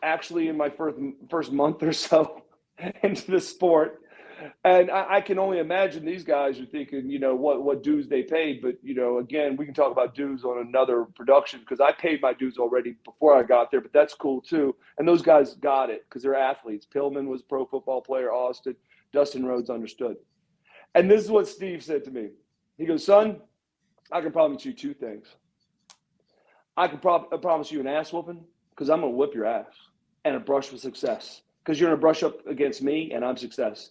actually in my first month or so into the sport. And I can only imagine these guys are thinking, what dues they paid. But, again, we can talk about dues on another production because I paid my dues already before I got there. But that's cool, too. And those guys got it because they're athletes. Pillman was a pro football player, Austin. Dustin Rhodes understood. And this is what Steve said to me. He goes, son, I can promise you two things. I can promise you an ass whooping because I'm going to whip your ass, and a brush with success because you're going to brush up against me and I'm success.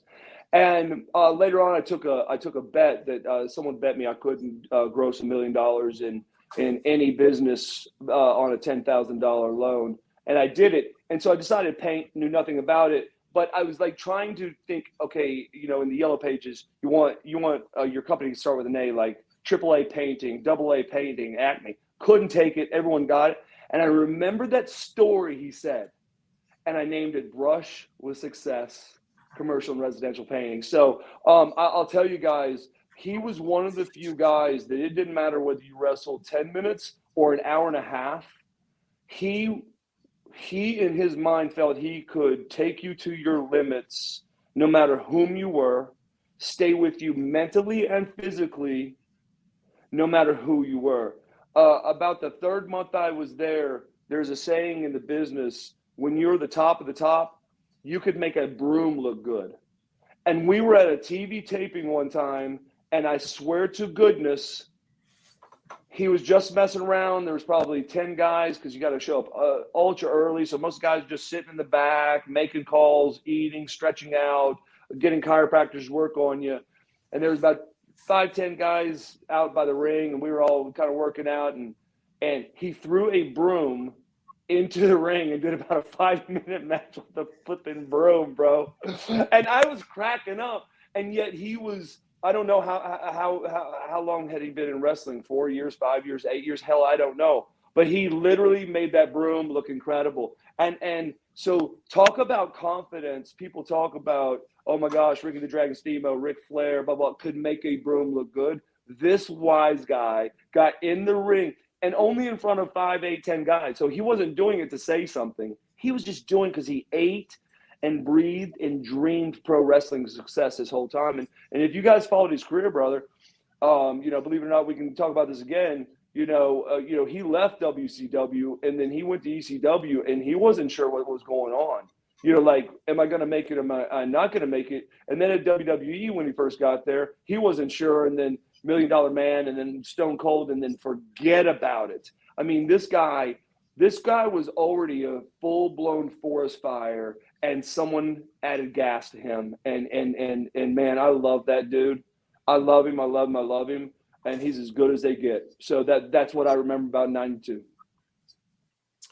And later on, I took a bet that someone bet me I couldn't gross $1 million in any business on a $10,000 loan, and I did it. And so I decided to paint, knew nothing about it, but I was like trying to think, okay, in the yellow pages, you want your company to start with an A, like AAA painting, AA painting, Acme. Couldn't take it. Everyone got it, and I remembered that story he said, and I named it Brush with Success. Commercial and residential painting. So I'll tell you guys, he was one of the few guys that it didn't matter whether you wrestled 10 minutes or an hour and a half. He in his mind felt he could take you to your limits no matter whom you were, stay with you mentally and physically no matter who you were. About the third month I was there, there's a saying in the business, when you're the top of the top, you could make a broom look good. And we were at a TV taping one time, and I swear to goodness, he was just messing around. There was probably 10 guys because you got to show up ultra early. So most guys are just sitting in the back, making calls, eating, stretching out, getting chiropractors work on you. And there was about 5-10 guys out by the ring, and we were all kind of working out. And he threw a broom into the ring and did about a 5-minute match with the flipping broom, bro. And I was cracking up. And yet he was, I don't know how long had he been in wrestling? 4 years, 5 years, 8 years? Hell, I don't know. But he literally made that broom look incredible. And so talk about confidence. People talk about, oh my gosh, Ricky the Dragon Steamboat, Ric Flair, blah, blah, could make a broom look good. This wise guy got in the ring. And only in front of 5, 8, 10 guys. So he wasn't doing it to say something. He was just doing because he ate and breathed and dreamed pro wrestling success this whole time. And if you guys followed his career, brother, believe it or not, we can talk about this again. He left WCW and then he went to ECW and he wasn't sure what was going on. Am I going to make it? Am I not going to make it? And then at WWE, when he first got there, he wasn't sure. And then $1 Million Man and then Stone Cold and then forget about it. I mean, this guy was already a full-blown forest fire and someone added gas to him. And man, I love that dude. I love him. And he's as good as they get. So that's what I remember about 92.